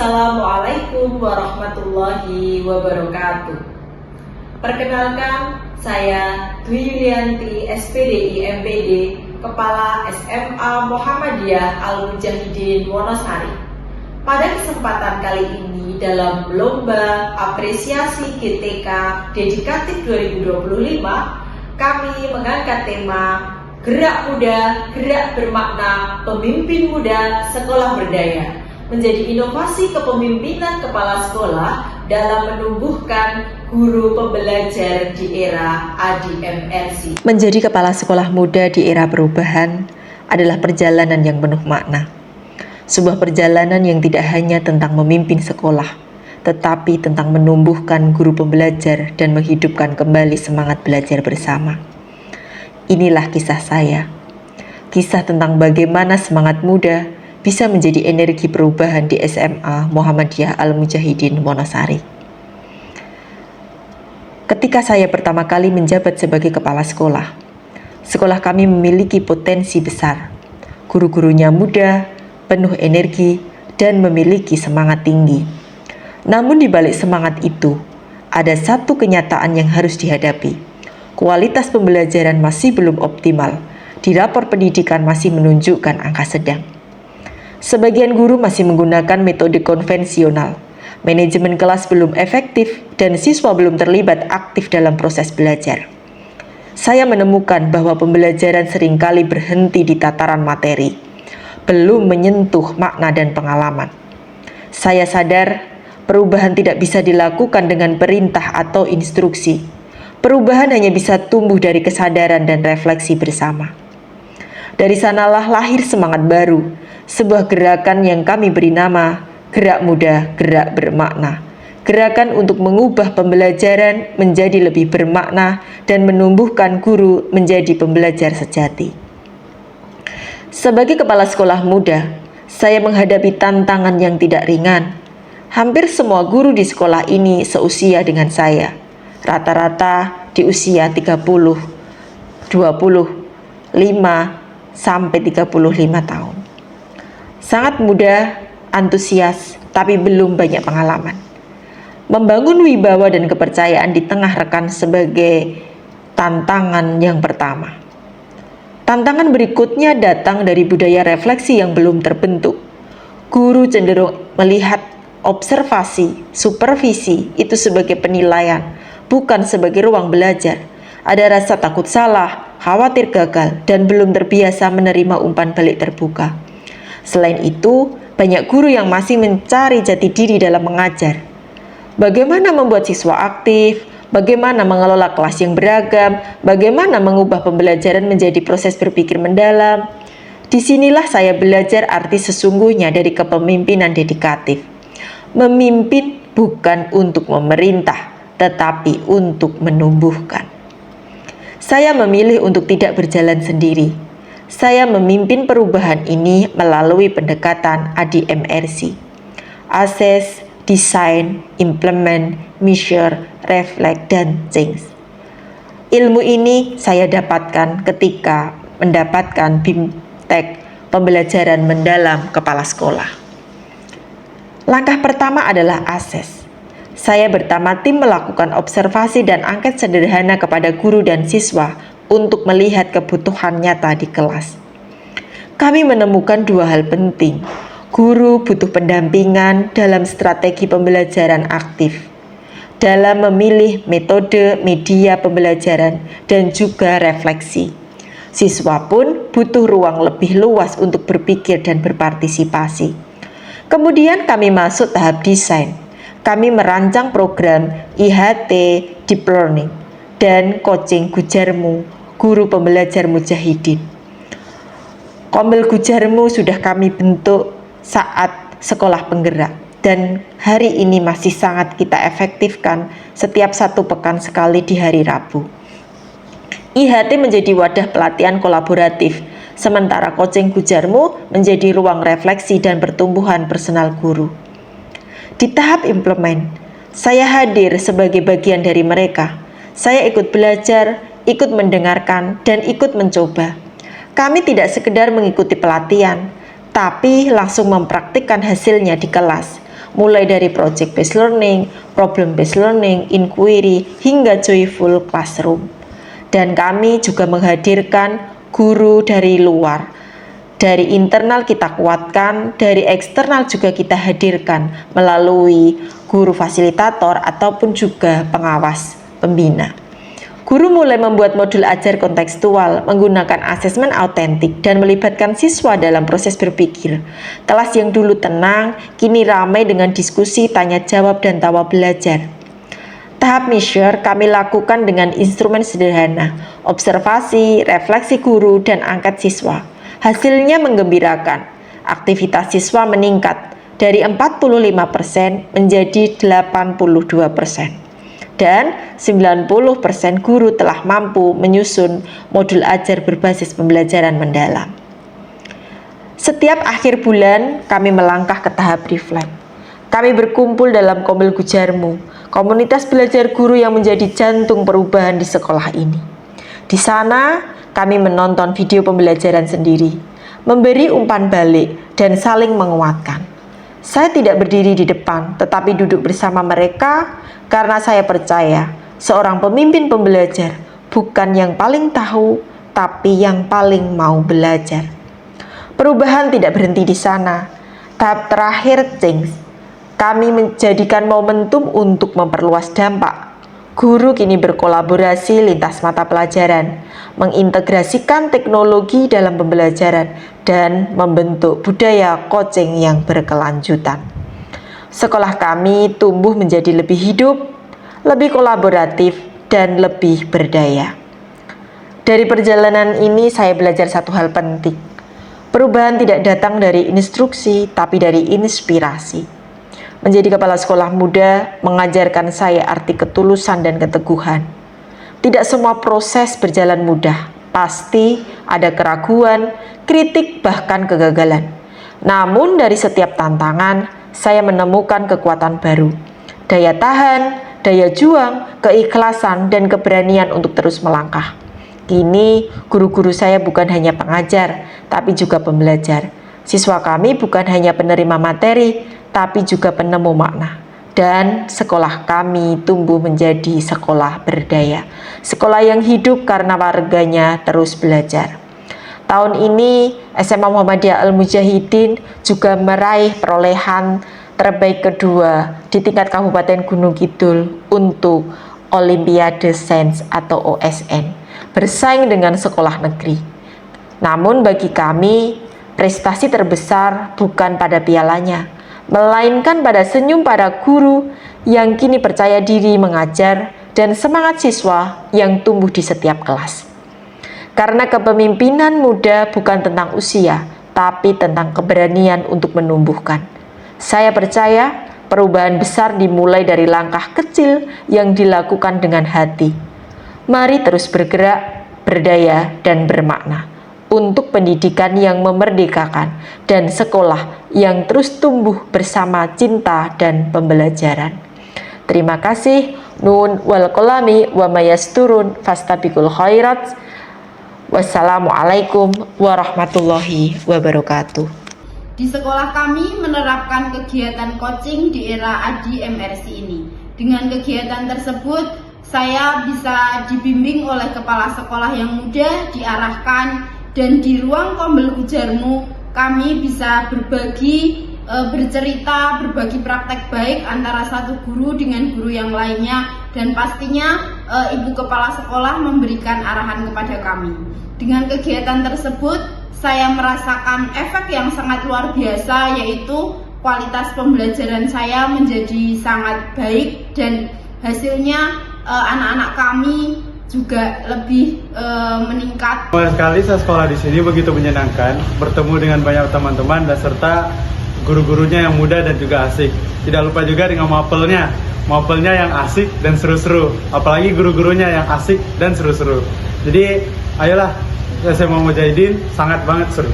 Assalamualaikum warahmatullahi wabarakatuh. Perkenalkan, saya Dwi Yulianti, SPDI MPD, Kepala SMA Muhammadiyah Al-Mujahidin Wonosari. Pada kesempatan kali ini dalam Lomba Apresiasi GTK Dedikatif 2025, kami mengangkat tema Gerak Muda, Gerak Bermakna, Pemimpin Muda Sekolah Berdaya, menjadi inovasi kepemimpinan kepala sekolah dalam menumbuhkan guru pembelajar di era ADMRC. Menjadi kepala sekolah muda di era perubahan adalah perjalanan yang penuh makna. Sebuah perjalanan yang tidak hanya tentang memimpin sekolah, tetapi tentang menumbuhkan guru pembelajar dan menghidupkan kembali semangat belajar bersama. Inilah kisah saya. Kisah tentang bagaimana semangat muda bisa menjadi energi perubahan di SMA Muhammadiyah Al-Mujahidin Wonosari. Ketika saya pertama kali menjabat sebagai kepala sekolah, sekolah kami memiliki potensi besar. Guru-gurunya muda, penuh energi, dan memiliki semangat tinggi. Namun di balik semangat itu, ada satu kenyataan yang harus dihadapi. Kualitas pembelajaran masih belum optimal. Di rapor pendidikan masih menunjukkan angka sedang. Sebagian guru masih menggunakan metode konvensional. Manajemen kelas belum efektif dan siswa belum terlibat aktif dalam proses belajar. Saya menemukan bahwa pembelajaran seringkali berhenti di tataran materi, belum menyentuh makna dan pengalaman. Saya sadar perubahan tidak bisa dilakukan dengan perintah atau instruksi. Perubahan hanya bisa tumbuh dari kesadaran dan refleksi bersama. Dari sanalah lahir semangat baru, sebuah gerakan yang kami beri nama Gerak Muda, Gerak Bermakna. Gerakan untuk mengubah pembelajaran menjadi lebih bermakna dan menumbuhkan guru menjadi pembelajar sejati. Sebagai kepala sekolah muda, saya menghadapi tantangan yang tidak ringan. Hampir semua guru di sekolah ini seusia dengan saya. Rata-rata di usia 30, 25, sampai 35 tahun. Sangat muda, antusias, tapi belum banyak pengalaman. Membangun wibawa dan kepercayaan di tengah rekan sebagai tantangan yang pertama. Tantangan berikutnya datang dari budaya refleksi yang belum terbentuk. Guru cenderung melihat observasi, supervisi itu sebagai penilaian, bukan sebagai ruang belajar. Ada rasa takut salah, khawatir gagal, dan belum terbiasa menerima umpan balik terbuka. Selain itu, banyak guru yang masih mencari jati diri dalam mengajar. Bagaimana membuat siswa aktif, bagaimana mengelola kelas yang beragam, bagaimana mengubah pembelajaran menjadi proses berpikir mendalam. Disinilah saya belajar arti sesungguhnya dari kepemimpinan dedikatif. Memimpin bukan untuk memerintah, tetapi untuk menumbuhkan. Saya memilih untuk tidak berjalan sendiri. Saya memimpin perubahan ini melalui pendekatan ADMRC. Assess, Design, Implement, Measure, Reflect, dan Change. Ilmu ini saya dapatkan ketika mendapatkan BIMTEK, pembelajaran mendalam kepala sekolah. Langkah pertama adalah assess. Saya bersama tim melakukan observasi dan angket sederhana kepada guru dan siswa untuk melihat kebutuhan nyata di kelas. Kami menemukan dua hal penting. Guru butuh pendampingan dalam strategi pembelajaran aktif, dalam memilih metode media pembelajaran, dan juga refleksi. Siswa pun butuh ruang lebih luas untuk berpikir dan berpartisipasi. Kemudian kami masuk tahap desain. Kami merancang program IHT Deep Learning dan coaching Gujarmu, guru pembelajar mujahidin. Komil Gujarmu sudah kami bentuk saat sekolah penggerak dan hari ini masih sangat kita efektifkan setiap 1 pekan sekali di hari Rabu. IHT menjadi wadah pelatihan kolaboratif, sementara coaching Gujarmu menjadi ruang refleksi dan pertumbuhan personal guru. Di tahap implement, saya hadir sebagai bagian dari mereka. Saya ikut belajar, ikut mendengarkan, dan ikut mencoba. Kami tidak sekedar mengikuti pelatihan, tapi langsung mempraktikkan hasilnya di kelas, mulai dari project based learning, problem based learning, inquiry, hingga joyful classroom. Dan kami juga menghadirkan guru dari luar. Dari internal kita kuatkan, dari eksternal juga kita hadirkan melalui guru fasilitator ataupun juga pengawas pembina. Guru mulai membuat modul ajar kontekstual menggunakan asesmen autentik dan melibatkan siswa dalam proses berpikir. Kelas yang dulu tenang, kini ramai dengan diskusi, tanya jawab, dan tawa belajar. Tahap measure kami lakukan dengan instrumen sederhana, observasi, refleksi guru, dan angkat siswa. Hasilnya menggembirakan. Aktivitas siswa meningkat dari 45% menjadi 82%. Dan 90% guru telah mampu menyusun modul ajar berbasis pembelajaran mendalam. Setiap akhir bulan kami melangkah ke tahap reflect. Kami berkumpul dalam Komil Gujarmu, komunitas belajar guru yang menjadi jantung perubahan di sekolah ini. Di sana kami menonton video pembelajaran sendiri, memberi umpan balik dan saling menguatkan. Saya tidak berdiri di depan, tetapi duduk bersama mereka karena saya percaya seorang pemimpin pembelajar bukan yang paling tahu, tapi yang paling mau belajar. Perubahan tidak berhenti di sana. Tahap terakhir change. Kami menjadikan momentum untuk memperluas dampak. Guru kini berkolaborasi lintas mata pelajaran, mengintegrasikan teknologi dalam pembelajaran, dan membentuk budaya coaching yang berkelanjutan. Sekolah kami tumbuh menjadi lebih hidup, lebih kolaboratif, dan lebih berdaya. Dari perjalanan ini saya belajar satu hal penting. Perubahan tidak datang dari instruksi, tapi dari inspirasi. Menjadi kepala sekolah muda mengajarkan saya arti ketulusan dan keteguhan. Tidak semua proses berjalan mudah. Pasti ada keraguan, kritik, bahkan kegagalan. Namun dari setiap tantangan, saya menemukan kekuatan baru. Daya tahan, daya juang, keikhlasan, dan keberanian untuk terus melangkah. Kini, guru-guru saya bukan hanya pengajar, tapi juga pembelajar. Siswa kami bukan hanya penerima materi, tapi juga penemu makna. Dan sekolah kami tumbuh menjadi sekolah berdaya. Sekolah yang hidup karena warganya terus belajar. Tahun ini SMA Muhammadiyah Al-Mujahidin juga meraih perolehan terbaik kedua di tingkat Kabupaten Gunung Kidul untuk Olimpiade Sains atau OSN, bersaing dengan sekolah negeri. Namun bagi kami, prestasi terbesar bukan pada pialanya, melainkan pada senyum para guru yang kini percaya diri mengajar dan semangat siswa yang tumbuh di setiap kelas. Karena kepemimpinan muda bukan tentang usia, tapi tentang keberanian untuk menumbuhkan. Saya percaya perubahan besar dimulai dari langkah kecil yang dilakukan dengan hati. Mari terus bergerak, berdaya, dan bermakna untuk pendidikan yang memerdekakan dan sekolah yang terus tumbuh bersama cinta dan pembelajaran. Terima kasih. Nun wal qalami wa mayasturun fastabiqul khairat. Wassalamualaikum warahmatullahi wabarakatuh. Di sekolah kami menerapkan kegiatan coaching di era ADI MRC ini. Dengan kegiatan tersebut, saya bisa dibimbing oleh kepala sekolah yang muda, diarahkan, dan di ruang Komil Gujarmu kami bisa berbagi, bercerita, berbagi praktek baik antara satu guru dengan guru yang lainnya, dan pastinya ibu kepala sekolah memberikan arahan kepada kami. Dengan kegiatan tersebut, saya merasakan efek yang sangat luar biasa, yaitu kualitas pembelajaran saya menjadi sangat baik dan hasilnya anak-anak kami juga lebih meningkat. Mulai sekali saya sekolah di sini begitu menyenangkan, bertemu dengan banyak teman-teman dan serta guru-gurunya yang muda dan juga asik. Tidak lupa juga dengan mapelnya yang asik dan seru-seru, apalagi guru-gurunya yang asik dan seru-seru. Jadi ayolah, SMA Mujahidin sangat banget seru.